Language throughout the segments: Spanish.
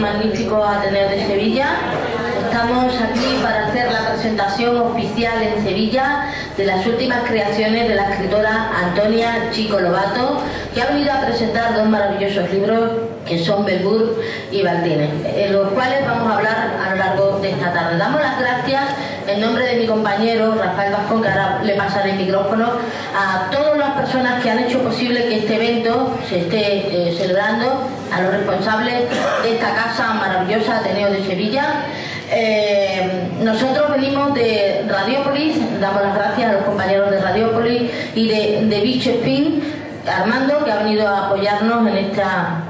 magnífico Ateneo de Sevilla. Estamos aquí para hacer la presentación oficial en Sevilla de las últimas creaciones de la escritora Antonia Chico Lobato, que ha venido a presentar dos maravillosos libros que son Bell Hur y Baltines, en los cuales vamos a hablar a lo largo de esta tarde. Damos las gracias en nombre de mi compañero Rafael Vascón, que ahora le pasaré el micrófono, a todas las personas que han hecho posible que este evento se esté celebrando, a los responsables de esta casa maravillosa Ateneo de Sevilla. Nosotros venimos de Radiópolis, damos las gracias a los compañeros de Radiópolis y de Bicho Spin, Armando, que ha venido a apoyarnos en esta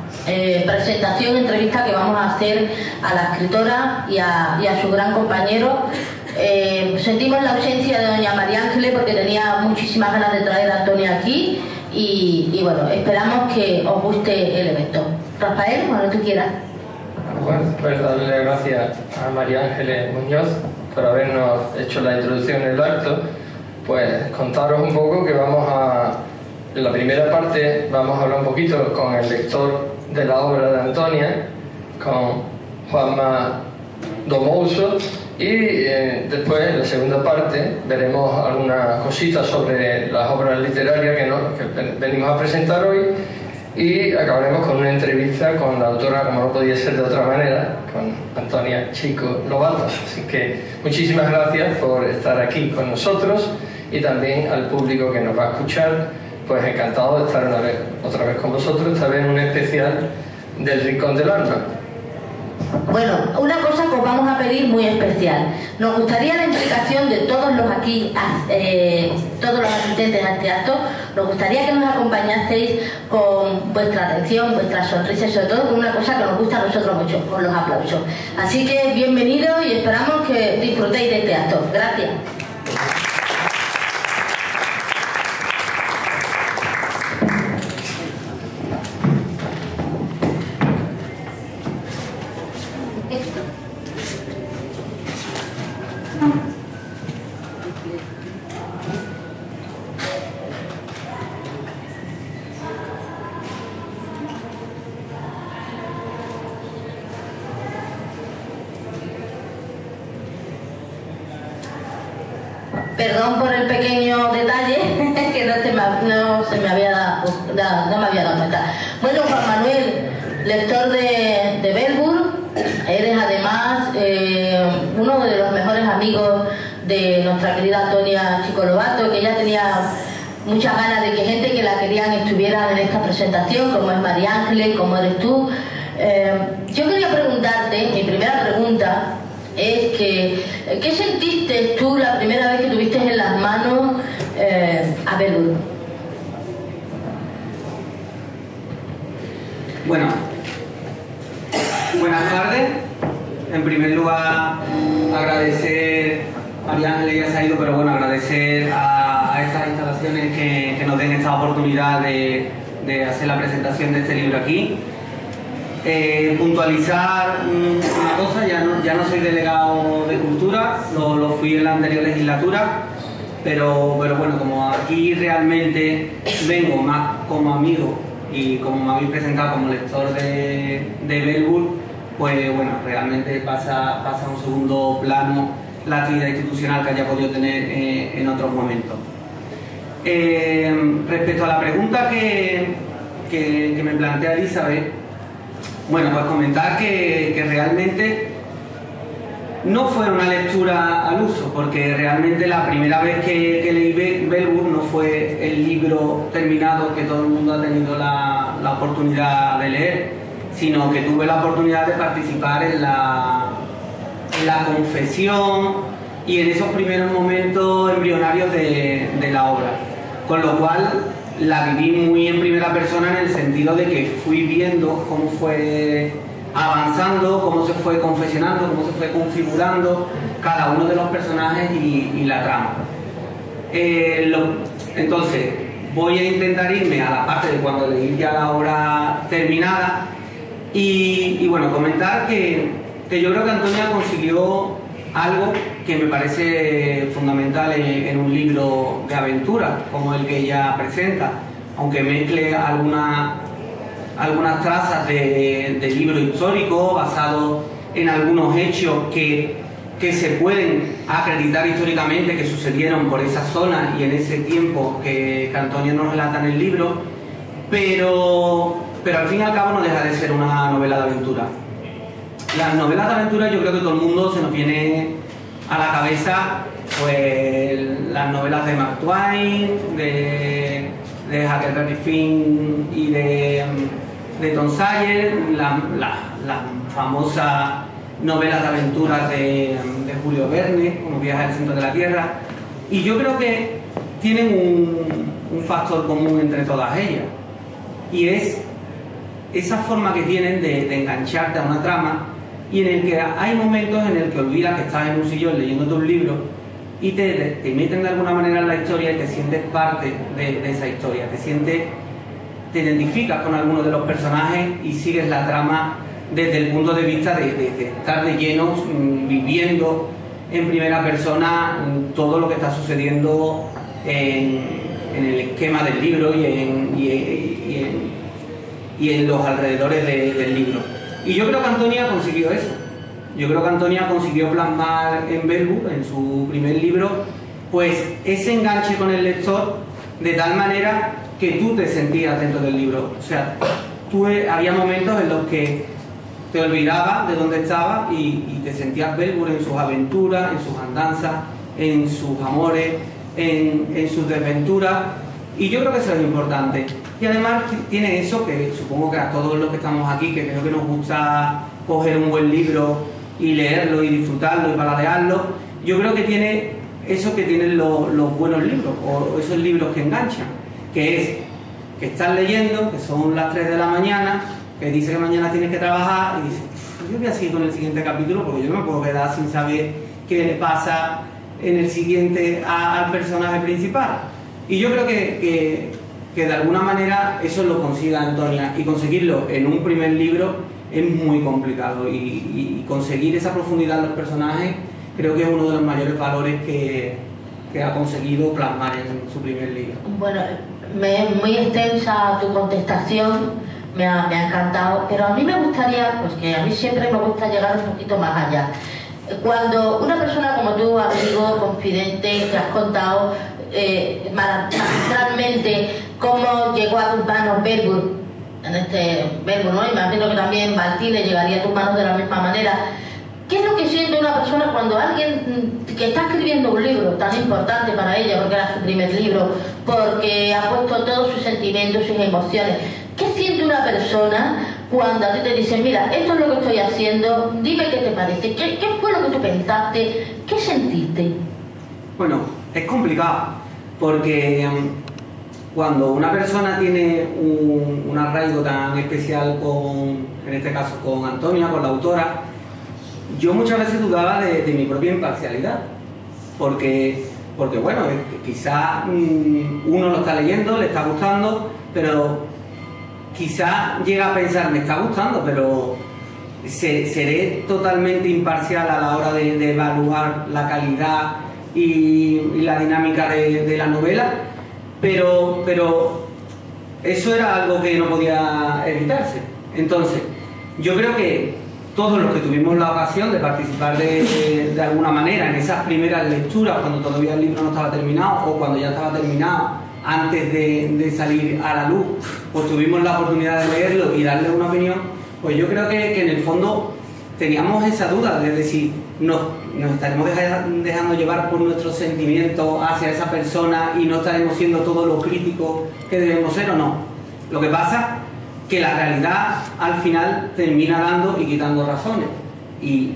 presentación, entrevista que vamos a hacer a la escritora y a su gran compañero. Sentimos la ausencia de doña María Ángeles porque tenía muchísimas ganas de traer a Antonia aquí y bueno, esperamos que os guste el evento. Rafael, cuando tú quieras. Bueno, pues darle gracias a María Ángeles Muñoz por habernos hecho la introducción en el acto. Pues contaros un poco que en la primera parte vamos a hablar un poquito con el lector de la obra de Antonia, con Juanma Domouso, y después en la segunda parte veremos algunas cositas sobre las obras literarias que venimos a presentar hoy, y acabaremos con una entrevista con la autora, como no podía ser de otra manera, con Antonia Chico Lobato. Así que muchísimas gracias por estar aquí con nosotros, y también al público que nos va a escuchar, pues encantado de estar otra vez con vosotros, esta vez en un especial del Rincón del Alma. Bueno, una cosa que os vamos a pedir muy especial. Nos gustaría la implicación de todos los aquí, todos los asistentes a este acto. Nos gustaría que nos acompañaseis con vuestra atención, vuestras sonrisas, sobre todo con una cosa que nos gusta a nosotros mucho, con los aplausos. Así que bienvenidos y esperamos que disfrutéis de este acto. Gracias. Perdón por el pequeño detalle que no me había dado cuenta. Bueno, Juan Manuel, lector de Bell Hur, eres además uno de los mejores amigos de nuestra querida Antonia Chico Lobato, que ella tenía muchas ganas de que gente que la querían estuviera en esta presentación, como es María Ángeles, como eres tú. Yo quería preguntarte, mi primera pregunta es que, ¿qué sentiste tú la primera vez que tuviste en las manos a Bell Hur? Bueno, buenas tardes. En primer lugar, agradecer, María Ángeles ya se ha ido, pero bueno, agradecer a estas instalaciones que nos den esta oportunidad de hacer la presentación de este libro aquí. Puntualizar una cosa, ya no soy delegado de cultura, lo fui en la anterior legislatura, pero bueno, como aquí realmente vengo más como amigo y como me habéis presentado como lector de Bell Hur, pues bueno, realmente pasa a un segundo plano la actividad institucional que haya podido tener en otros momentos. Respecto a la pregunta que me plantea Elizabeth, bueno, pues comentar que realmente no fue una lectura al uso, porque realmente la primera vez que leí Bell Hur no fue el libro terminado que todo el mundo ha tenido la oportunidad de leer, sino que tuve la oportunidad de participar en la confesión y en esos primeros momentos embrionarios de la obra, con lo cual la viví muy en primera persona, en el sentido de que fui viendo cómo fue avanzando, cómo se fue confeccionando, cómo se fue configurando cada uno de los personajes y la trama. Entonces, voy a intentar irme a la parte de cuando leí ya la obra terminada y bueno, comentar que yo creo que Antonia consiguió algo que me parece fundamental en un libro de aventura como el que ella presenta, aunque mezcle algunas algunas trazas de libro histórico basado en algunos hechos que se pueden acreditar históricamente que sucedieron por esa zona y en ese tiempo que Antonia nos relata en el libro, pero al fin y al cabo no deja de ser una novela de aventura. Las novelas de aventura, yo creo que todo el mundo se nos viene a la cabeza pues las novelas de Mark Twain, de Huckleberry Finn y de Tom Sawyer, las famosas novelas de aventuras de Julio Verne, como Viaje al centro de la Tierra, y yo creo que tienen un factor común entre todas ellas, y es esa forma que tienen de engancharte a una trama, y en el que hay momentos en el que olvidas que estás en un sillón leyéndote un libro y te meten de alguna manera en la historia y te sientes parte de esa historia, te identificas con alguno de los personajes y sigues la trama desde el punto de vista de estar de lleno viviendo en primera persona todo lo que está sucediendo en el esquema del libro y en los alrededores del libro. Y yo creo que Antonia consiguió eso. Yo creo que Antonia consiguió plasmar en Bellwood, en su primer libro, pues ese enganche con el lector de tal manera que tú te sentías dentro del libro. O sea, había momentos en los que te olvidabas de dónde estabas y te sentías Bellwood en sus aventuras, en sus andanzas, en sus amores, en sus desventuras. Y yo creo que eso es importante. Y además tiene eso que supongo que a todos los que estamos aquí, que creo que nos gusta coger un buen libro y leerlo y disfrutarlo y paladearlo, yo creo que tiene eso que tienen los buenos libros, o esos libros que enganchan, que es que estás leyendo, que son las 3 de la mañana, que dice que mañana tienes que trabajar y dices, yo voy a seguir con el siguiente capítulo porque yo no me puedo quedar sin saber qué le pasa en el siguiente al personaje principal. Y yo creo que de alguna manera eso lo consiga Antonia, y conseguirlo en un primer libro es muy complicado, y conseguir esa profundidad en los personajes creo que es uno de los mayores valores que ha conseguido plasmar en su primer libro. Bueno, muy extensa tu contestación, me ha encantado, pero a mí me gustaría, pues que a mí siempre me gusta llegar un poquito más allá. Cuando una persona como tú, amigo, confidente, te has contado magistralmente cómo llegó a tus manos Bellwood, ¿no? Imagino que también Martínez llegaría a tus manos de la misma manera. ¿Qué es lo que siente una persona cuando alguien que está escribiendo un libro tan importante para ella, porque era su primer libro, porque ha puesto todos sus sentimientos, sus emociones? ¿Qué siente una persona cuando a ti te dicen, mira, esto es lo que estoy haciendo, dime qué te parece? ¿Qué fue lo que tú pensaste? ¿Qué sentiste? Bueno, es complicado, porque cuando una persona tiene un arraigo tan especial en este caso con Antonia, con la autora, yo muchas veces dudaba de mi propia imparcialidad, porque bueno, quizá uno lo está leyendo, le está gustando, pero quizá llega a pensar, me está gustando, pero seré totalmente imparcial a la hora de evaluar la calidad y la dinámica de la novela, pero eso era algo que no podía evitarse. Entonces, yo creo que todos los que tuvimos la ocasión de participar de alguna manera en esas primeras lecturas, cuando todavía el libro no estaba terminado o cuando ya estaba terminado, antes de salir a la luz, pues tuvimos la oportunidad de leerlo y darle una opinión, pues yo creo que en el fondo teníamos esa duda de si nos estaremos dejando llevar por nuestros sentimientos hacia esa persona y no estaremos siendo todo lo críticos que debemos ser o no. Lo que pasa que la realidad al final termina dando y quitando razones, y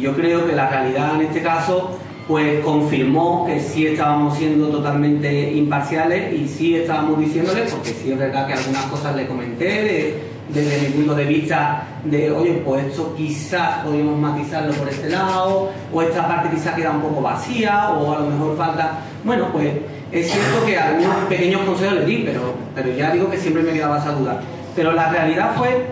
yo creo que la realidad en este caso pues confirmó que sí estábamos siendo totalmente imparciales y sí estábamos diciéndole, porque sí es verdad que algunas cosas le comenté desde mi punto de vista de, oye, pues esto quizás podríamos matizarlo por este lado, o esta parte quizás queda un poco vacía, o a lo mejor falta, bueno, pues es cierto que algunos pequeños consejos le di, pero ya digo que siempre me quedaba esa duda. Pero la realidad fue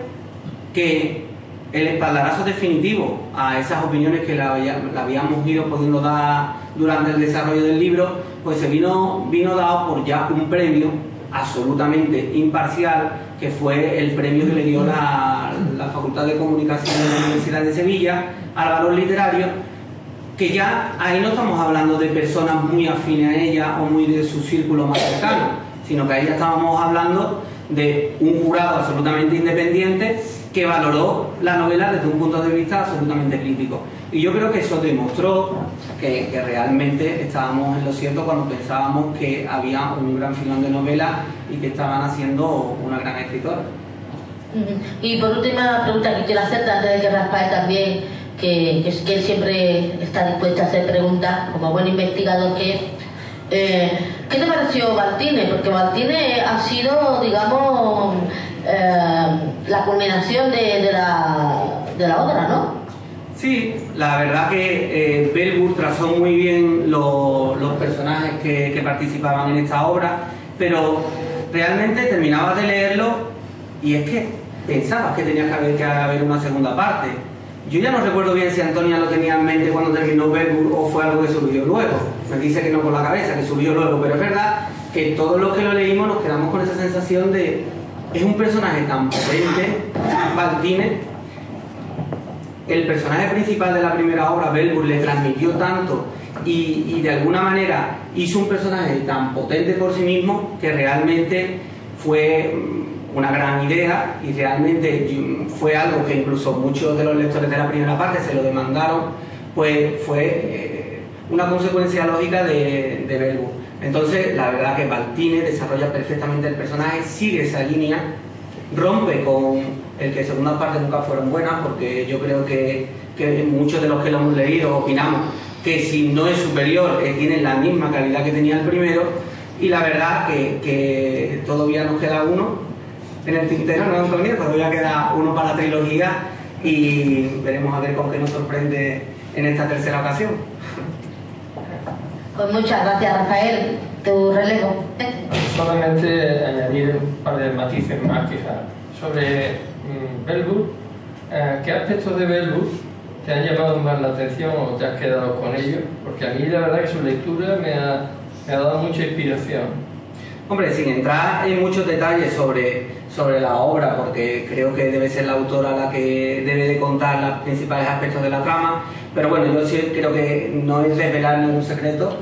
que el espaldarazo definitivo a esas opiniones que le habíamos ido pudiendo dar durante el desarrollo del libro, pues se vino dado por ya un premio absolutamente imparcial, que fue el premio que le dio la Facultad de Comunicación de la Universidad de Sevilla al valor literario, que ya ahí no estamos hablando de personas muy afines a ella o muy de su círculo más cercano, sino que ahí ya estábamos hablando de un jurado absolutamente independiente que valoró la novela desde un punto de vista absolutamente crítico. Y yo creo que eso demostró que realmente estábamos en lo cierto cuando pensábamos que había un gran filón de novela y que estaban haciendo una gran escritora. Y por última pregunta que quiero hacerte, antes de que Rafael también, que él siempre está dispuesto a hacer preguntas, como buen investigador que es. ¿Qué te pareció Baltine? Porque Baltine ha sido, digamos, la culminación de la obra, ¿no? Sí, la verdad que Bellwood trazó muy bien los personajes que participaban en esta obra, pero realmente terminabas de leerlo y es que pensabas que tenía que haber una segunda parte. Yo ya no recuerdo bien si Antonia lo tenía en mente cuando terminó Bellwood o fue algo que surgió luego. Me dice que no con la cabeza, que surgió luego, pero es verdad que todos los que lo leímos nos quedamos con esa sensación de es un personaje tan potente, Baltine. El personaje principal de la primera obra, Bellwood, le transmitió tanto y de alguna manera hizo un personaje tan potente por sí mismo que realmente fue una gran idea y realmente fue algo que incluso muchos de los lectores de la primera parte se lo demandaron, pues fue una consecuencia lógica de Bellwood. Entonces la verdad que Baltine desarrolla perfectamente el personaje, sigue esa línea, rompe con el que segundas partes nunca fueron buenas, porque yo creo que muchos de los que lo hemos leído opinamos que si no es superior, tiene la misma calidad que tenía el primero, y la verdad que todavía nos queda uno en el tintero, ¿no, Antonio? Todavía queda uno para la trilogía y veremos a ver con qué nos sorprende en esta tercera ocasión. Pues muchas gracias, Rafael. Tu relevo. Solamente añadir un par de matices más quizás sobre Bellwood. ¿Qué aspectos de Bellwood te han llamado más la atención o te has quedado con ellos? Porque a mí la verdad que su lectura me ha dado mucha inspiración. Hombre, sin entrar en muchos detalles sobre la obra, porque creo que debe ser la autora la que debe de contar los principales aspectos de la trama, pero bueno, yo sí creo que no es desvelar ningún secreto,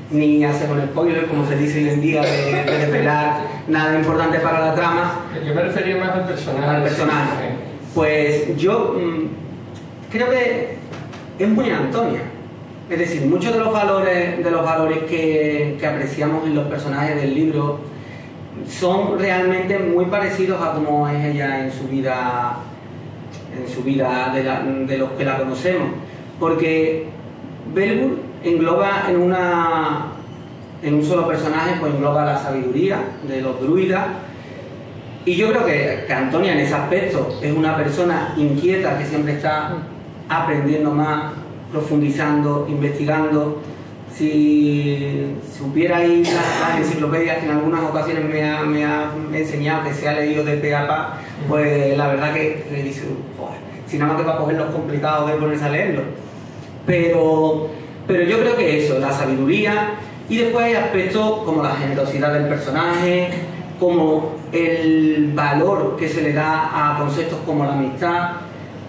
ni hacer un spoiler, como se dice hoy en día, de desvelar nada importante para la trama. Yo me refería más al personaje. Al personaje. Pues yo creo que es muy Antonia. Es decir, muchos de los valores que apreciamos en los personajes del libro son realmente muy parecidos a cómo es ella en su vida de los que la conocemos. Porque Bellwood engloba en un solo personaje, pues engloba la sabiduría de los druidas, y yo creo que Antonia en ese aspecto es una persona inquieta que siempre está aprendiendo más, profundizando, investigando. Si supiera ir las enciclopedias que en algunas ocasiones me ha enseñado que se ha leído de pe a pa, pues la verdad que dice, joder, si nada más que para coger los complicados de ponerse a leerlo. Pero yo creo que eso, la sabiduría, y después hay aspectos como la generosidad del personaje, como el valor que se le da a conceptos como la amistad.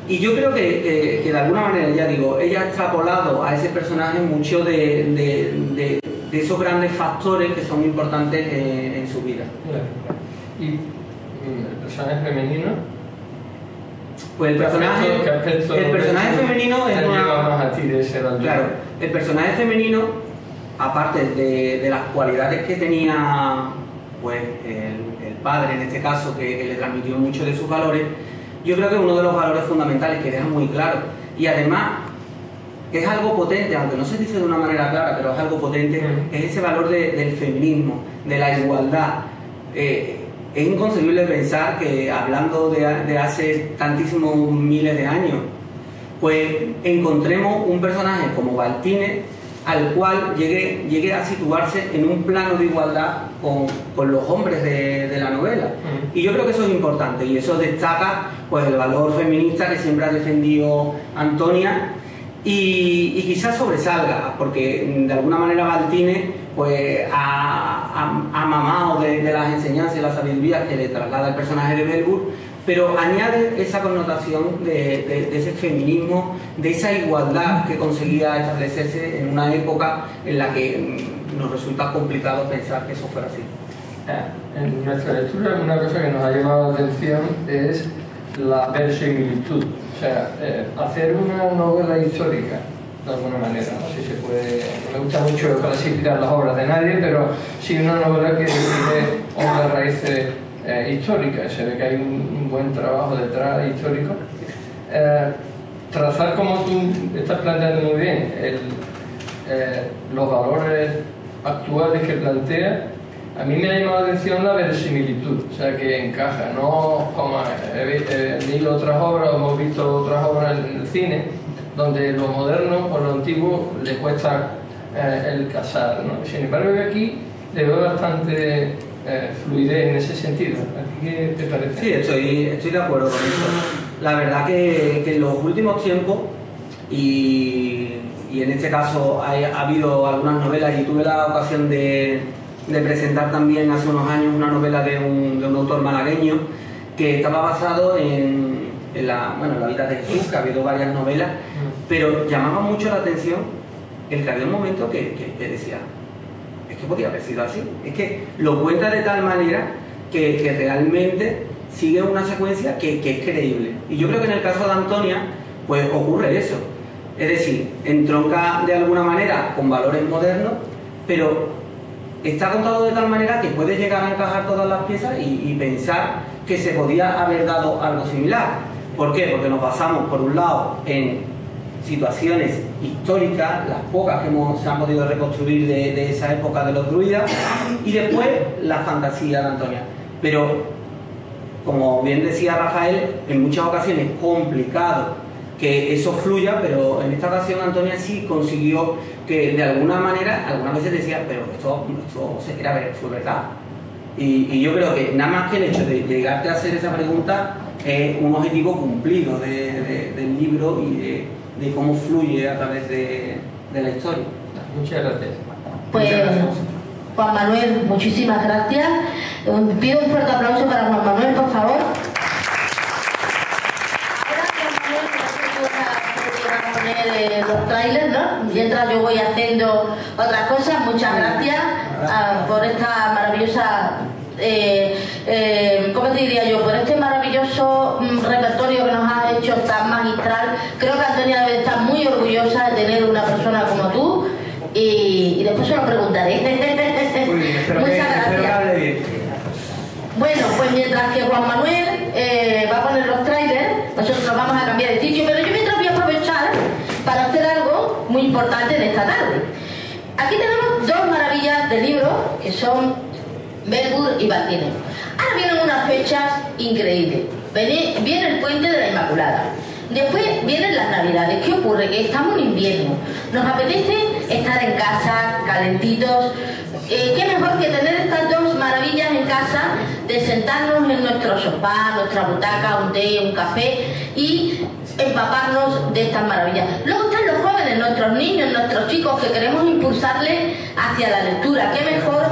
Y yo creo que de alguna manera, ya digo, ella ha extrapolado a ese personaje mucho de esos grandes factores que son importantes en su vida. ¿Y el personaje femenino? Pues el personaje femenino es claro, el personaje femenino, aparte de las cualidades que tenía pues el padre, en este caso, que le transmitió mucho de sus valores, yo creo que uno de los valores fundamentales que deja muy claro, y además es algo potente, aunque no se dice de una manera clara, pero es algo potente, es ese valor del feminismo, de la igualdad. Es inconcebible pensar que, hablando de hace tantísimos miles de años, pues encontremos un personaje como Baltine al cual llegue a situarse en un plano de igualdad con los hombres de la novela. Y yo creo que eso es importante, y eso destaca pues el valor feminista que siempre ha defendido Antonia, y quizás sobresalga, porque de alguna manera Baltine pues ha mamado de las enseñanzas y la sabiduría que le traslada el personaje de Belbour, pero añade esa connotación de ese feminismo, de esa igualdad que conseguía establecerse en una época en la que nos resulta complicado pensar que eso fuera así. En nuestra lectura una cosa que nos ha llamado la atención es la verosimilitud, o sea, hacer una novela histórica de alguna manera, no sé si se puede, no me gusta mucho clasificar las obras de nadie, pero sí una novela que tiene unas raíces históricas, se ve que hay un buen trabajo detrás histórico. Trazar, como tú estás planteando muy bien, los valores actuales que plantea. A mí me ha llamado la atención la verosimilitud, o sea, que encaja, no como he leído otras obras, o hemos visto otras obras en el cine, donde lo moderno o lo antiguo le cuesta el casar, ¿no? Sin embargo, aquí le veo bastante fluidez en ese sentido. ¿A ti qué te parece? Sí, estoy de acuerdo con eso. La verdad que en los últimos tiempos, y en este caso ha habido algunas novelas, y tuve la ocasión de presentar también hace unos años una novela de un autor malagueño que estaba basado en la vida de Jesús, que ha habido varias novelas, pero llamaba mucho la atención el que había un momento que decía, es que podía haber sido así, es que lo cuenta de tal manera que realmente sigue una secuencia que es creíble. Y yo creo que en el caso de Antonia pues ocurre eso, es decir, entronca de alguna manera con valores modernos, pero está contado de tal manera que puede llegar a encajar todas las piezas y pensar que se podía haber dado algo similar. ¿Por qué? Porque nos basamos, por un lado, en situaciones históricas, las pocas que se han podido reconstruir de esa época de los druidas, y después la fantasía de Antonia. Pero, como bien decía Rafael, en muchas ocasiones es complicado que eso fluya, pero en esta ocasión Antonia sí consiguió que de alguna manera, algunas veces decía, pero esto fue verdad. Y yo creo que nada más que el hecho de llegarte a hacer esa pregunta es un objetivo cumplido del libro y de cómo fluye a través de la historia. Muchas gracias. Pues Juan Manuel, muchísimas gracias. Pido un fuerte aplauso para Juan Manuel, por favor. Los trailers, ¿no? Mientras yo voy haciendo otras cosas. Muchas gracias por esta maravillosa, ¿cómo te diría yo? Por este maravilloso repertorio que nos has hecho tan magistral. Creo que Antonia debe estar muy orgullosa de tener una persona como tú, y después se lo preguntaré. Muy bien, Muchas gracias. Bueno, pues mientras que Juan Manuel va a poner los trailers, nosotros nos vamos a cambiar de sitio, pero yo mientras voy a aprovechar para hacer algo muy importante en esta tarde. Aquí tenemos dos maravillas del libro, que son Belbour y Baltiner. Ahora vienen unas fechas increíbles. Viene el puente de la Inmaculada. Después vienen las Navidades. ¿Qué ocurre? Que estamos en invierno. Nos apetece estar en casa, calentitos. ¿Qué mejor que tener estas dos maravillas en casa, de sentarnos en nuestro sofá, nuestra butaca, un té, un café y empaparnos de estas maravillas? Luego están los jóvenes, nuestros niños, nuestros chicos, que queremos impulsarles hacia la lectura. ¿Qué mejor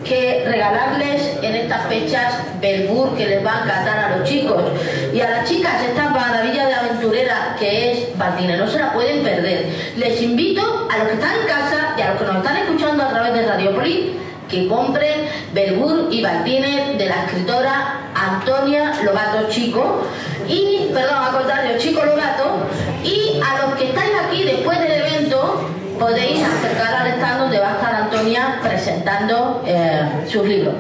que regalarles en estas fechas Belbour, que les va a encantar a los chicos? Y a las chicas esta maravilla de aventurera que es Baltiner, no se la pueden perder. Les invito a los que están en casa y a los que nos están escuchando a través de Radiopolis que compren Belbour y Baltiner de la escritora Antonia Lobato Chico, al contrario, Chico Lobato. Y a los que estáis aquí después del evento podéis acercar al stand donde va a estar Antonia presentando sus libros.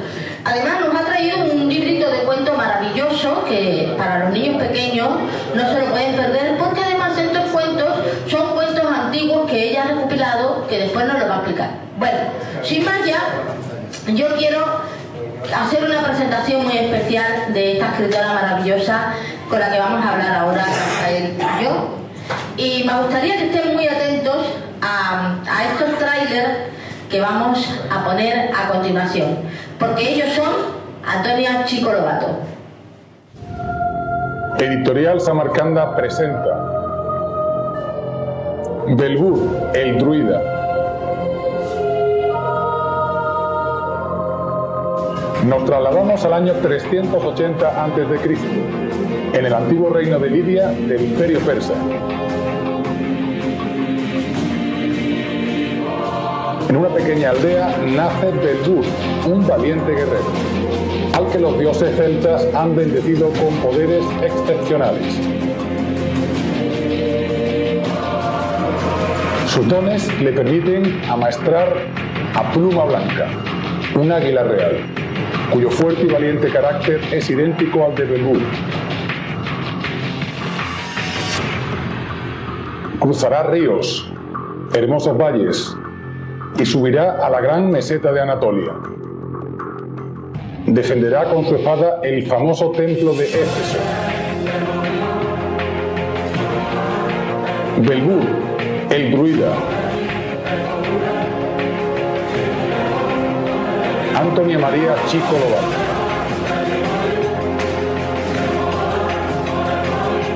Además nos ha traído un librito de cuentos maravilloso que para los niños pequeños no se lo pueden perder, porque además estos cuentos son cuentos antiguos que ella ha recopilado, que después nos lo va a explicar. Bueno, sin más ya, yo quiero hacer una presentación muy especial de esta escritora maravillosa con la que vamos a hablar ahora, Rafael y yo. Y me gustaría que estén muy atentos a estos trailers que vamos a poner a continuación, porque ellos son Antonia Chico Lobato. Editorial Samarcanda presenta Belbour, el druida. Nos trasladamos al año 380 a.C., en el antiguo reino de Lidia del Imperio Persa. En una pequeña aldea nace Belbur, un valiente guerrero, al que los dioses celtas han bendecido con poderes excepcionales. Sus dones le permiten amaestrar a Pluma Blanca, un águila real, cuyo fuerte y valiente carácter es idéntico al de Belbur. Cruzará ríos, hermosos valles, y subirá a la gran meseta de Anatolia. Defenderá con su espada el famoso templo de Éfeso. Belbur, el druida. Antonia María Chico Lobato.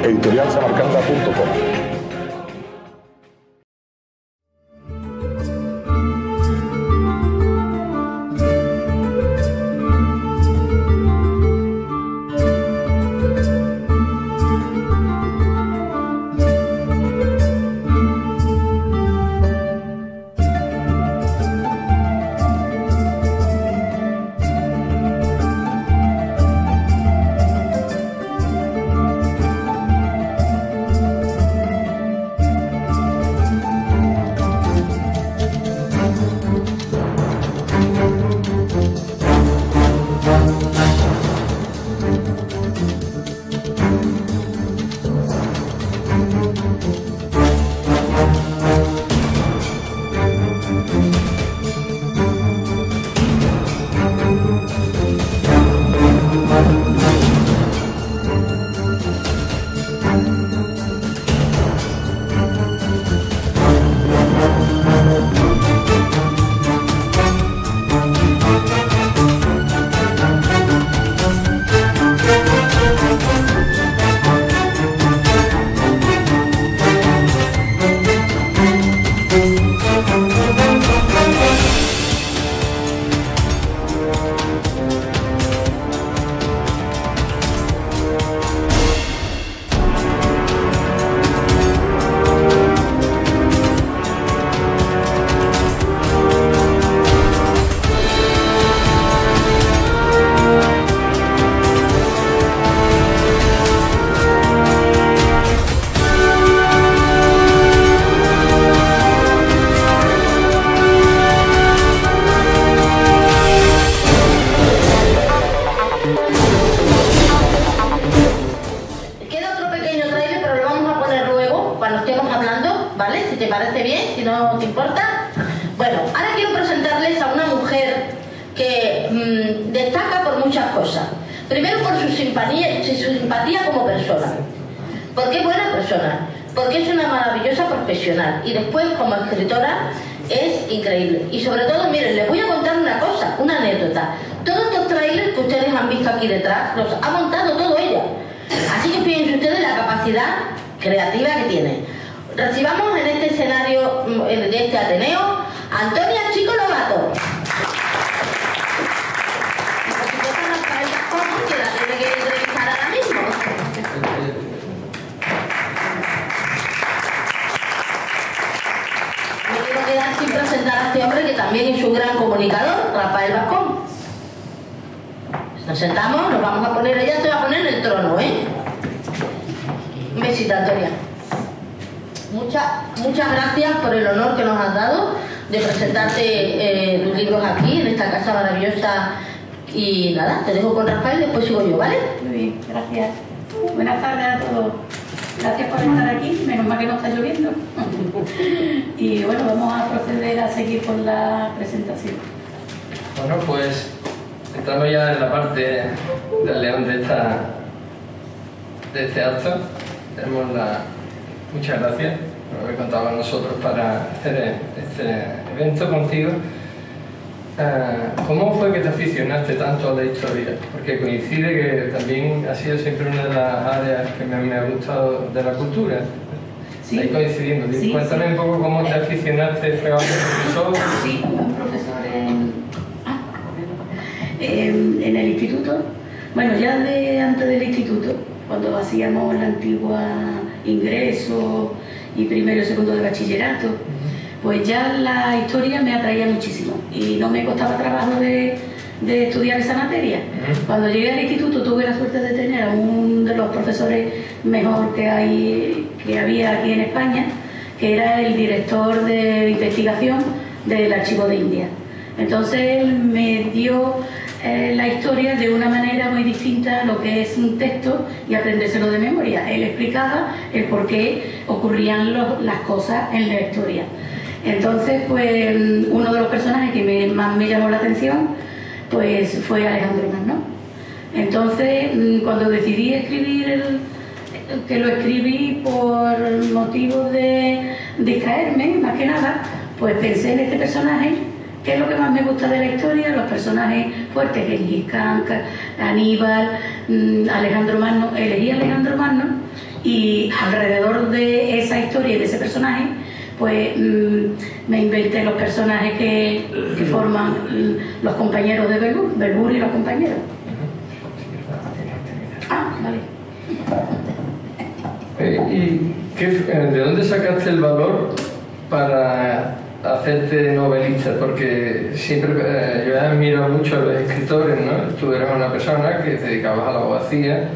Editorial Samarcanda.com. Primero por su simpatía como persona, porque es buena persona, porque es una maravillosa profesional y después como escritora es increíble. Y sobre todo, miren, les voy a contar una cosa, una anécdota. Todos estos trailers que ustedes han visto aquí detrás los ha montado todo ella. Así que fíjense ustedes la capacidad creativa que tiene. Recibamos en este escenario de este Ateneo a Antonia Chico Lobato. Que la tiene que entrevistar ahora mismo. Me quiero quedar sin presentar a este hombre que también es un gran comunicador, Rafael Vascón. Nos sentamos, nos vamos a poner, ella se va a poner en el trono, ¿eh? Un besito, Antonia. Muchas gracias por el honor que nos has dado de presentarte los libros aquí, en esta casa maravillosa. Y nada, te dejo con Rafael, después sigo yo, ¿vale? Muy bien, gracias. Buenas tardes a todos. Gracias por estar aquí, menos mal que no está lloviendo. Y bueno, vamos a proceder a seguir con la presentación. Bueno, pues entrando ya en la parte del león de este acto, tenemos muchas gracias por haber contado con nosotros para hacer este evento contigo. ¿Cómo fue que te aficionaste tanto a la historia? Porque coincide que también ha sido siempre una de las áreas que me ha gustado de la cultura. Sí. Ahí coincidiendo. Sí, Cuéntame un poco cómo te aficionaste, ¿fue a un profesor? Sí, un profesor en el instituto, bueno, ya antes del instituto, cuando hacíamos la antigua ingreso y primero y segundo de bachillerato, pues ya la historia me atraía muchísimo y no me costaba trabajo de estudiar esa materia. Cuando llegué al instituto tuve la suerte de tener a uno de los profesores mejor que había aquí en España, que era el director de investigación del Archivo de India. Entonces él me dio la historia de una manera muy distinta a lo que es un texto y aprendérselo de memoria. Él explicaba el por qué ocurrían las cosas en la historia. Entonces, pues uno de los personajes que más me llamó la atención pues fue Alejandro Magno. Entonces, cuando decidí escribir que lo escribí por motivos de distraerme, más que nada, pues pensé en este personaje, que es lo que más me gusta de la historia, los personajes fuertes, Gengis Khan, Aníbal, Alejandro Magno. Elegí a Alejandro Magno y alrededor de esa historia y de ese personaje, pues me inventé los personajes que forman los compañeros de Belbour y los compañeros. Ah, vale. ¿De dónde sacaste el valor para hacerte novelista? Porque siempre yo he admirado mucho a los escritores, ¿no? Tú eres una persona que te dedicabas a la abogacía,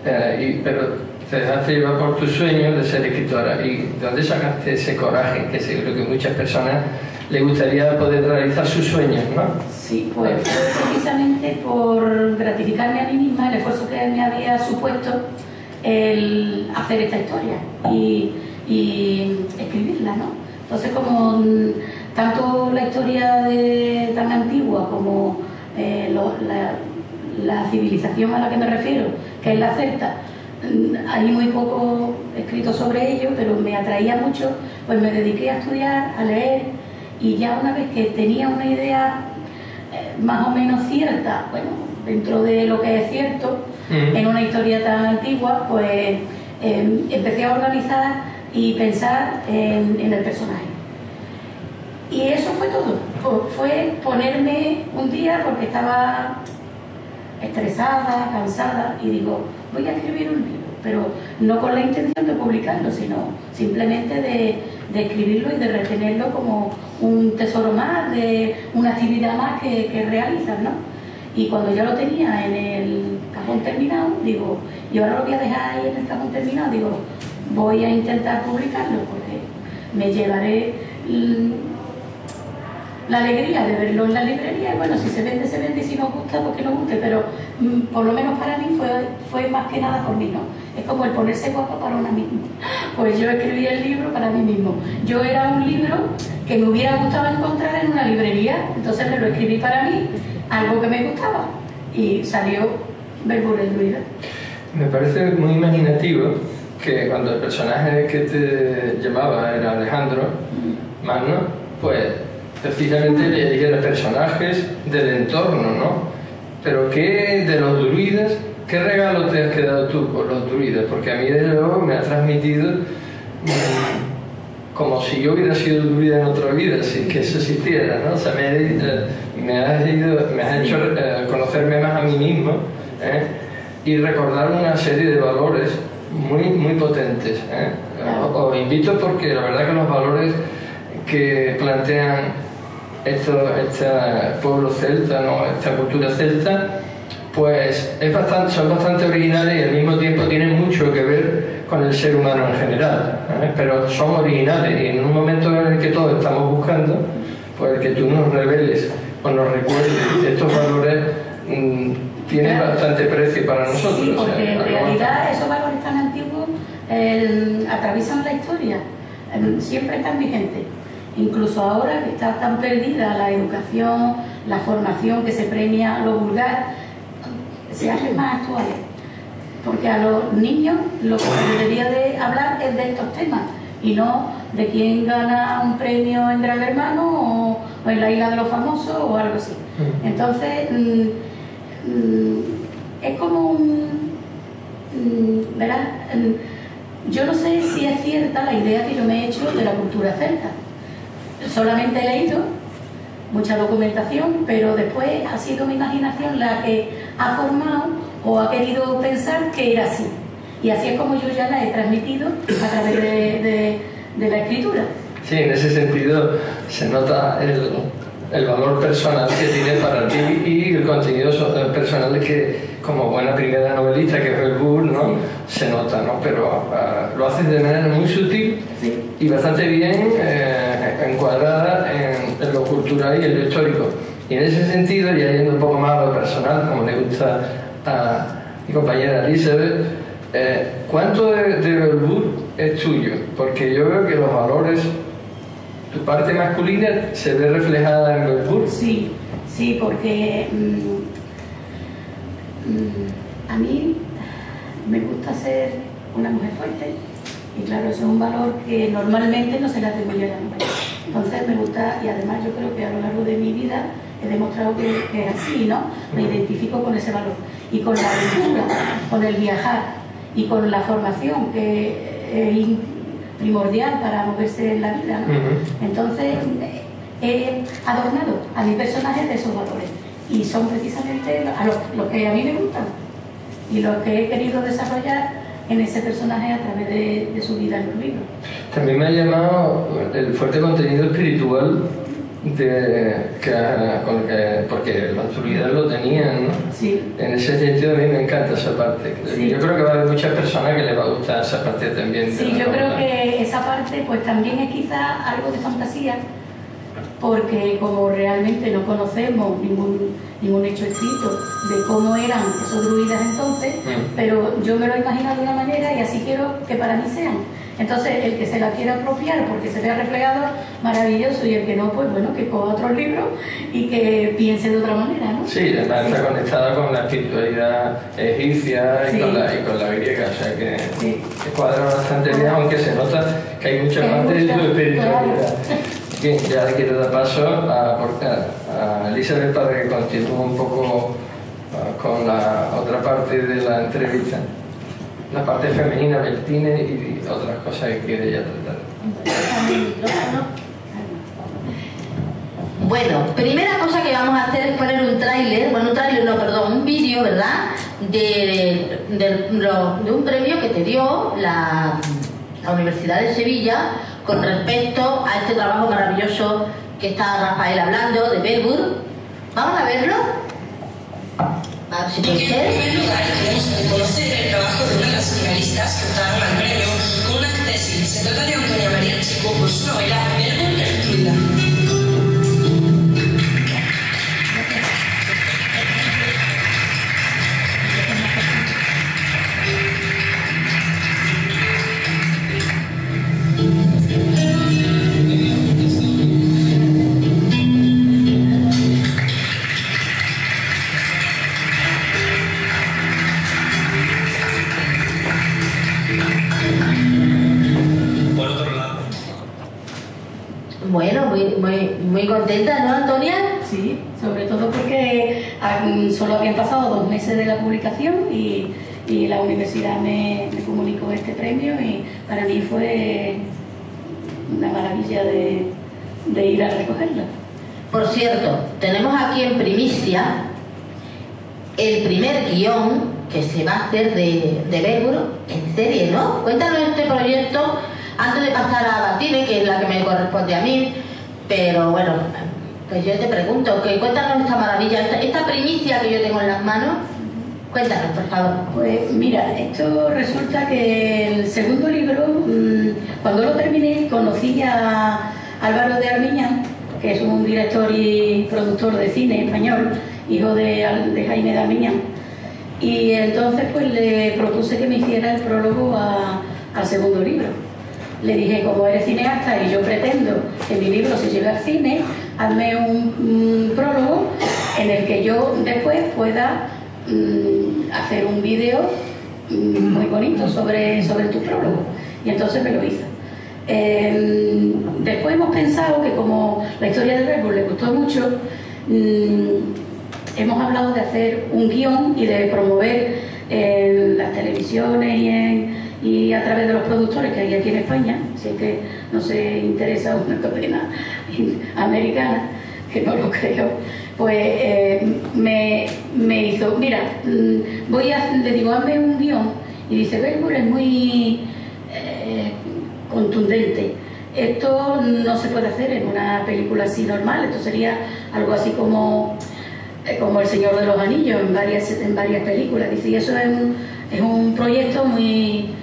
pero te dejaste llevar por tus sueños de ser escritora. ¿Y de dónde sacaste ese coraje que seguro que muchas personas les gustaría poder realizar sus sueños, ¿no? Sí, pues fue precisamente por gratificarme a mí misma el esfuerzo que me había supuesto el hacer esta historia y escribirla, ¿no? Entonces, como tanto la historia tan antigua como la civilización a la que me refiero, que es la celta, hay muy poco escrito sobre ello, pero me atraía mucho, pues me dediqué a estudiar, a leer, y ya una vez que tenía una idea más o menos cierta, bueno, dentro de lo que es cierto, en una historia tan antigua, pues empecé a organizar y pensar en el personaje. Y eso fue todo. Fue ponerme un día porque estaba estresada, cansada, y digo, voy a escribir un libro, pero no con la intención de publicarlo, sino simplemente de escribirlo y de retenerlo como un tesoro más, de una actividad más que realizas, ¿no? Y cuando ya lo tenía en el cajón terminado, digo, y ahora lo voy a dejar ahí en el cajón terminado, digo, voy a intentar publicarlo porque me llevaré la alegría de verlo en la librería, y bueno, si se vende, se vende, y si no gusta, pues que no guste, pero por lo menos para mí fue más que nada por mí, ¿no? Es como el ponerse guapa para una misma. Pues yo escribí el libro para mí mismo. Yo era un libro que me hubiera gustado encontrar en una librería, entonces me lo escribí para mí, algo que me gustaba, y salió Belbour el druida. Me parece muy imaginativo que cuando el personaje que te llamaba era Alejandro Magno, pues precisamente eligieron personajes del entorno, ¿no? Pero ¿qué de los druidas? ¿Qué regalo te has quedado tú con los druidas? Porque a mí desde luego me ha transmitido como si yo hubiera sido druida en otra vida, si que eso existiera, ¿no? O sea, me has hecho conocerme más a mí mismo, y recordar una serie de valores muy potentes, Os invito porque la verdad que los valores que plantean este pueblo celta, ¿no? Esta cultura celta, pues son bastante originales y al mismo tiempo tienen mucho que ver con el ser humano en general, pero son originales, y en un momento en el que todos estamos buscando, pues el que tú nos reveles o nos recuerdes estos valores tiene bastante precio para nosotros. Sí, porque en realidad esos valores tan antiguos atraviesan la historia, siempre están vigentes. Incluso ahora que está tan perdida la educación, la formación, que se premia lo vulgar, se hacen más actuales. Porque a los niños lo que se debería de hablar es de estos temas y no de quién gana un premio en Gran Hermano o en la Isla de los Famosos o algo así. Entonces, es como ¿verdad? Yo no sé si es cierta la idea que yo me he hecho de la cultura celta. Solamente he leído mucha documentación, pero después ha sido mi imaginación la que ha formado o ha querido pensar que era así. Y así es como yo ya la he transmitido a través de la escritura. Sí, en ese sentido se nota el valor personal que tiene para ti y el contenido personal que, como buena primera novelista que es Belbour, ¿no? Se nota, ¿no? Pero lo haces de manera muy sutil y bastante bien encuadrada en lo cultural y en lo histórico. Y en ese sentido, ya yendo un poco más a lo personal, como le gusta a mi compañera Elizabeth, ¿cuánto de Belbour es tuyo? Porque yo veo que los valores, tu parte masculina se ve reflejada en Belbour. Sí, sí, porque a mí me gusta ser una mujer fuerte y claro, eso es un valor que normalmente no se le atribuye a la mujer. Entonces me gusta, y además yo creo que a lo largo de mi vida he demostrado que es así, ¿no? Me identifico con ese valor y con la aventura, con el viajar y con la formación que es primordial para moverse en la vida, ¿no? Entonces he adornado a mi personaje de esos valores y son precisamente los que a mí me gustan y los que he querido desarrollar en ese personaje a través de su vida en los libros. También me ha llamado el fuerte contenido espiritual porque la autoridad lo tenían, ¿no? Sí. En ese sentido a mí me encanta esa parte. Sí. Yo creo que va a haber muchas personas que les va a gustar esa parte también. Sí, yo creo que esa parte pues también es quizá algo de fantasía, porque como realmente no conocemos ningún hecho escrito de cómo eran esos druidas entonces, pero yo me lo he imaginado de una manera y así quiero que para mí sean. Entonces, el que se la quiera apropiar porque se vea reflejado, maravilloso, y el que no, pues bueno, que coja otros libros y que piense de otra manera, ¿no? Sí, además está conectada con la espiritualidad egipcia y con la griega, o sea que cuadra bastante bien, aunque se nota que hay mucha parte de su espiritualidad. Bien, ya le quiero dar paso a Elizabeth para que continúe un poco con la otra parte de la entrevista, la parte femenina del cine y otras cosas que quiere ella tratar. Bueno, primera cosa que vamos a hacer es poner un vídeo, ¿verdad? De un premio que te dio la Universidad de Sevilla con respecto a este trabajo maravilloso que está Rafael hablando, de Belbour. ¿Vamos a verlo? A ver si puede ser. En primer lugar, queremos reconocer el trabajo de una de las finalistas que optaron al premio con una tesis. Se trata de Antonia María Chico por su novela Belbour Destruida. Bueno, muy contenta, ¿no, Antonia? Sí, sobre todo porque solo habían pasado 2 meses de la publicación y la universidad me comunicó este premio y para mí fue una maravilla de ir a recogerlo. Por cierto, tenemos aquí en primicia el primer guión que se va a hacer de Belbour en serie, ¿no? Cuéntanos este proyecto antes de pasar a Batine, que es la que me corresponde a mí, pero bueno, pues yo te pregunto, que cuéntanos esta maravilla, esta primicia que yo tengo en las manos, cuéntanos, por favor. Pues mira, esto resulta que el segundo libro, cuando lo terminé, conocí a Álvaro de Armiñán, que es un director y productor de cine español, hijo de Jaime de Armiñán, y entonces pues le propuse que me hiciera el prólogo al segundo libro. Le dije, como eres cineasta y yo pretendo que mi libro se lleve al cine, hazme un prólogo en el que yo después pueda hacer un vídeo muy bonito sobre tu prólogo. Y entonces me lo hizo. Después hemos pensado que como la historia de Belbour le gustó mucho, hemos hablado de hacer un guión y de promover en las televisiones y a través de los productores que hay aquí en España, si es que no se interesa una cadena americana, que no lo creo, pues me hizo, mira, le digo, hazme un guión, y dice, Belbour es muy contundente, esto no se puede hacer en una película así normal, esto sería algo así como El Señor de los Anillos en varias películas, dice, y eso es un proyecto muy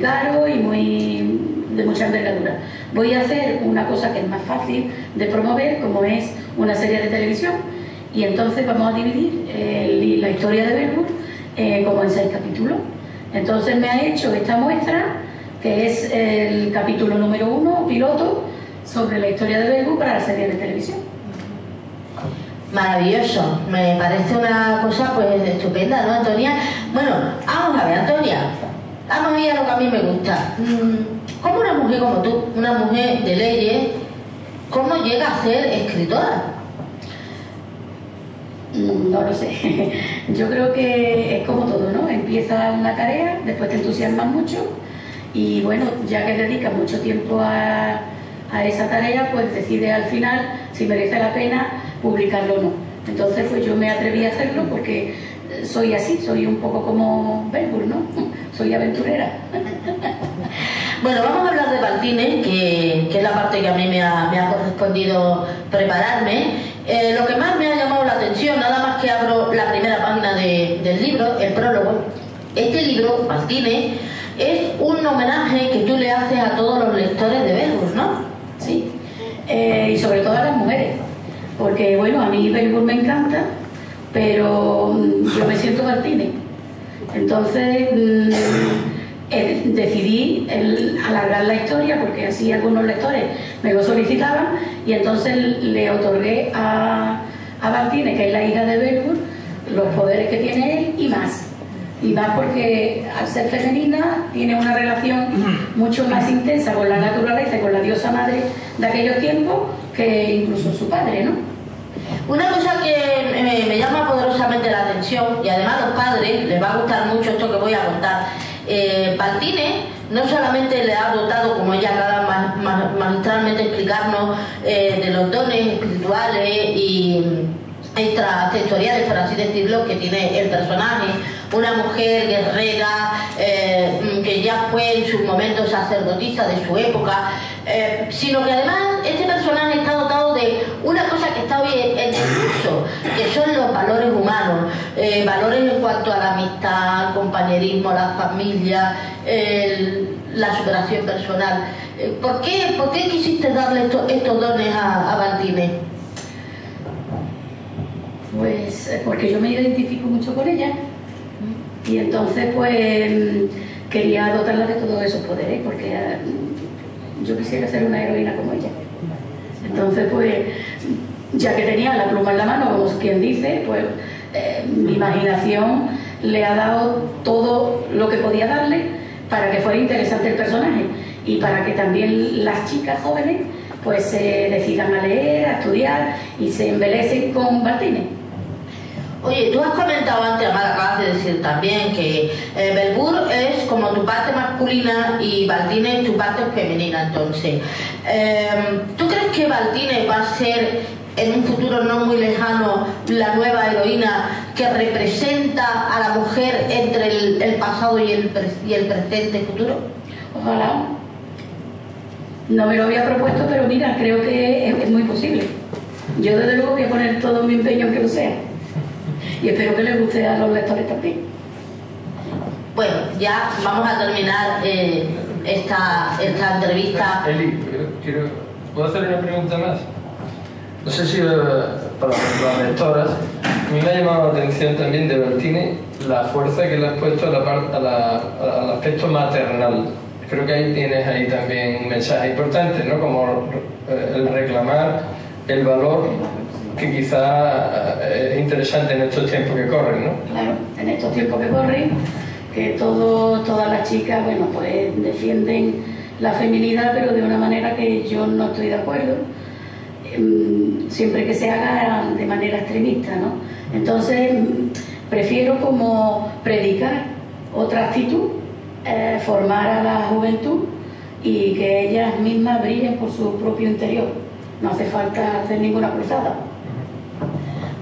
caro y de mucha envergadura. Voy a hacer una cosa que es más fácil de promover, como es una serie de televisión, y entonces vamos a dividir la historia de Belbour como en 6 capítulos. Entonces me ha hecho esta muestra, que es el capítulo número 1, piloto, sobre la historia de Belbour para la serie de televisión. Maravilloso, me parece una cosa pues estupenda, ¿no, Antonia? Bueno, vamos a ver, Antonia, vamos a ir a lo que a mí me gusta. ¿Cómo una mujer como tú, una mujer de leyes, cómo llega a ser escritora? No lo sé. Yo creo que es como todo, ¿no? Empieza una tarea, después te entusiasmas mucho y bueno, ya que dedicas mucho tiempo a esa tarea, pues decides al final si merece la pena publicarlo o no. Entonces pues yo me atreví a hacerlo porque soy así, soy un poco como Belbour, ¿no? Soy aventurera. Bueno, vamos a hablar de Baltines, que es la parte que a mí me ha correspondido prepararme. Lo que más me ha llamado la atención, nada más que abro la primera página del libro, el prólogo, este libro, Baltines, es un homenaje que tú le haces a todos los lectores de Belbour, ¿no? Sí, y sobre todo a las mujeres, porque bueno, a mí Belbour me encanta, pero yo me siento Baltines. Entonces decidí alargar la historia, porque así algunos lectores me lo solicitaban, y entonces le otorgué a Baltines, que es la hija de Belbour, los poderes que tiene él y más porque al ser femenina tiene una relación mucho más intensa con la naturaleza y con la diosa madre de aquellos tiempos que incluso su padre, ¿no? Una cosa que me llama poderosamente la atención, y además a los padres les va a gustar mucho esto que voy a contar, Baltines no solamente le ha dotado, como ella acaba magistralmente explicarnos, de los dones espirituales y extrasensoriales, por así decirlo, que tiene el personaje, una mujer guerrera, que ya fue en su momento sacerdotisa de su época, sino que además este personaje está dotado de una cosa que está hoy en desuso, que son los valores humanos, valores en cuanto a la amistad, el compañerismo, la familia, la superación personal. ¿Por qué quisiste darle estos dones a Baltines? Pues porque yo me identifico mucho con ella y entonces pues quería dotarla de todos esos poderes, porque yo quisiera ser una heroína como ella. Entonces pues ya que tenía la pluma en la mano, como quien dice, pues mi imaginación le ha dado todo lo que podía darle para que fuera interesante el personaje y para que también las chicas jóvenes pues se decidan a leer, a estudiar y se embelecen con Baltines. Oye, tú has comentado antes, Amara, acabas de decir también que Belbour es como tu parte masculina y Baltines tu parte femenina, entonces. ¿Tú crees que Baltines va a ser en un futuro no muy lejano la nueva heroína que representa a la mujer entre el pasado y el presente y futuro? Ojalá. No me lo había propuesto, pero mira, creo que es muy posible. Yo desde luego voy a poner todo mi empeño en que lo sea. Y espero que les guste a los lectores también. Bueno, ya vamos a terminar esta entrevista. Eli, ¿puedo hacer una pregunta más? No sé si para las lectoras, a mí me ha llamado la atención también de Baltines la fuerza que le has puesto al aspecto maternal. Creo que ahí tienes también un mensaje importante, ¿no? Como el reclamar el valor que quizá es interesante en estos tiempos que corren, ¿no? Claro, en estos tiempos que corren, que todas las chicas, bueno, pues defienden la feminidad, pero de una manera que yo no estoy de acuerdo, siempre que se haga de manera extremista, ¿no? Entonces, prefiero como predicar otra actitud, formar a la juventud y que ellas mismas brillen por su propio interior. No hace falta hacer ninguna cruzada.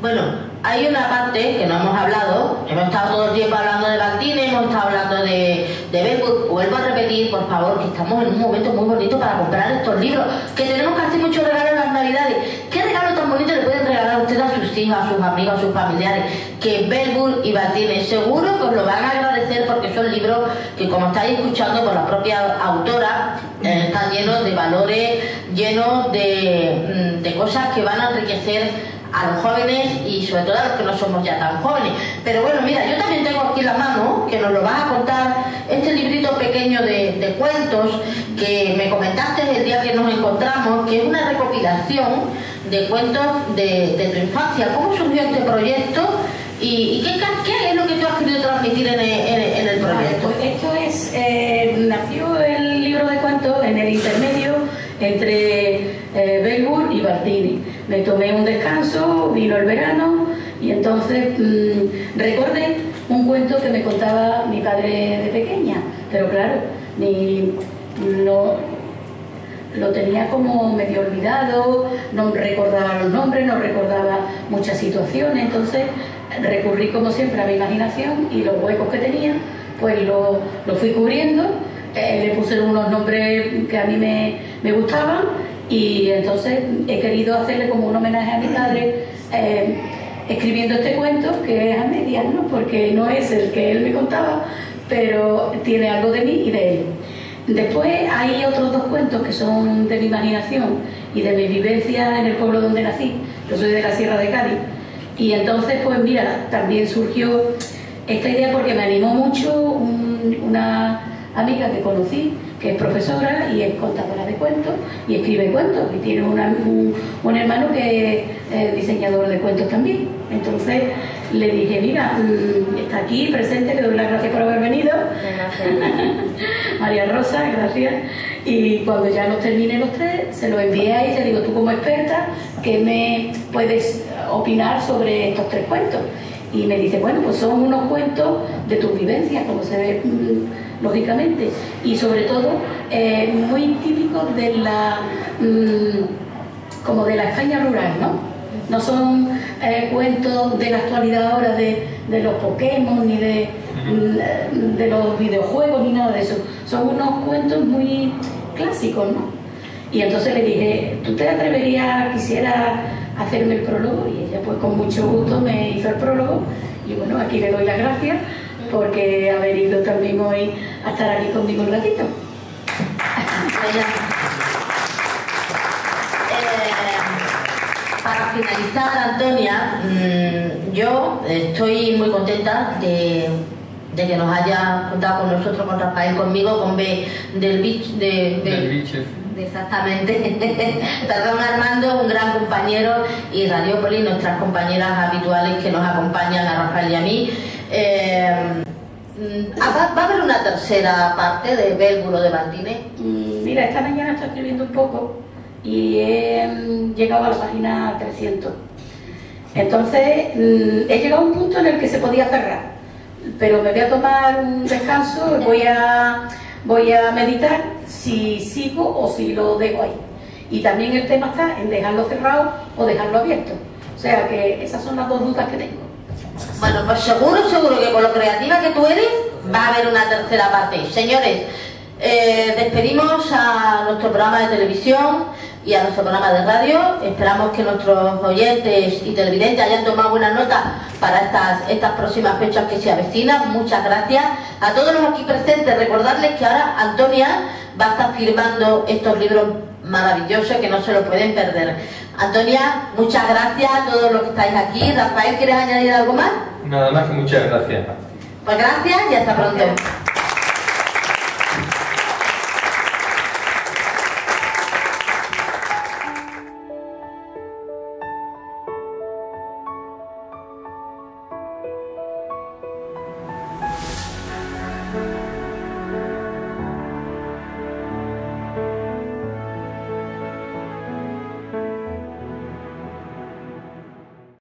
Bueno, hay una parte que no hemos hablado, hemos estado todo el tiempo hablando de Baltine, hemos estado hablando de Belburg. Vuelvo a repetir, por favor, que estamos en un momento muy bonito para comprar estos libros, que tenemos que hacer muchos regalos en las Navidades. ¿Qué regalo tan bonito le pueden regalar a usted a sus hijos, a sus amigos, a sus familiares? Que Belburg y Baltine, seguro que os lo van a agradecer, porque son libros que, como estáis escuchando por la propia autora, están llenos de valores, llenos de cosas que van a enriquecer a los jóvenes y sobre todo a los que no somos ya tan jóvenes. Pero bueno, mira, yo también tengo aquí la mano, que nos lo vas a contar, este librito pequeño de cuentos que me comentaste el día que nos encontramos, que es una recopilación de cuentos de tu infancia. ¿Cómo surgió este proyecto y qué es lo que tú has querido transmitir en el proyecto? Pues esto es, nació el libro de cuentos en el intermedio entre Belburg y Baltine. Me tomé un descanso, vino el verano y entonces recordé un cuento que me contaba mi padre de pequeña, pero claro, no lo tenía como medio olvidado, no recordaba los nombres, no recordaba muchas situaciones, entonces recurrí como siempre a mi imaginación y los huecos que tenía pues lo fui cubriendo. Le puse unos nombres que a mí me gustaban y entonces he querido hacerle como un homenaje a mi padre escribiendo este cuento, que es a medias, ¿no? Porque no es el que él me contaba, pero tiene algo de mí y de él. Después hay otros dos cuentos que son de mi imaginación y de mi vivencia en el pueblo donde nací. Yo soy de la Sierra de Cádiz y entonces pues mira, también surgió esta idea porque me animó mucho una amiga que conocí, que es profesora y es contadora de cuentos y escribe cuentos y tiene un hermano que es diseñador de cuentos también. Entonces le dije, mira, está aquí presente, le doy las gracias por haber venido. María Rosa, gracias. Y cuando ya los termine los tres, se los envié a ella, digo, tú como experta, ¿qué me puedes opinar sobre estos tres cuentos? Y me dice, bueno, pues son unos cuentos de tus vivencias, como se ve lógicamente, y sobre todo muy típicos de la como de la España rural, ¿no? No son cuentos de la actualidad ahora de los Pokémon ni de los videojuegos ni nada de eso. Son unos cuentos muy clásicos, ¿no? Y entonces le dije, ¿tú te atreverías, quisiera hacerme el prólogo? Y ella pues con mucho gusto me hizo el prólogo y bueno, aquí le doy las gracias porque ha venido también hoy a estar aquí conmigo un ratito. Para finalizar, Antonia, yo estoy muy contenta de que nos haya contado con nosotros, con Rafael, conmigo, con B del bicho. Exactamente. Perdón, Armando, un gran compañero, y Radiópolis, nuestras compañeras habituales que nos acompañan a Rafael y a mí. ¿Va a haber una tercera parte de Belburg o de Baltine? Mira, esta mañana estoy escribiendo un poco y he llegado a la página 300. Entonces he llegado a un punto en el que se podía cerrar, pero me voy a tomar un descanso, voy a meditar si sigo o si lo dejo ahí. Y también el tema está en dejarlo cerrado o dejarlo abierto. O sea que esas son las dos dudas que tengo. Bueno, pues seguro que con lo creativa que tú eres va a haber una tercera parte. Señores, despedimos a nuestro programa de televisión y a nuestro programa de radio. Esperamos que nuestros oyentes y televidentes hayan tomado buenas notas para estas próximas fechas que se avecinan. Muchas gracias a todos los aquí presentes. Recordarles que ahora Antonia va a estar firmando estos libros maravillosos que no se lo pueden perder. Antonia, muchas gracias a todos los que estáis aquí. Rafael, ¿quieres añadir algo más? Nada más que muchas gracias. Pues gracias y hasta pronto.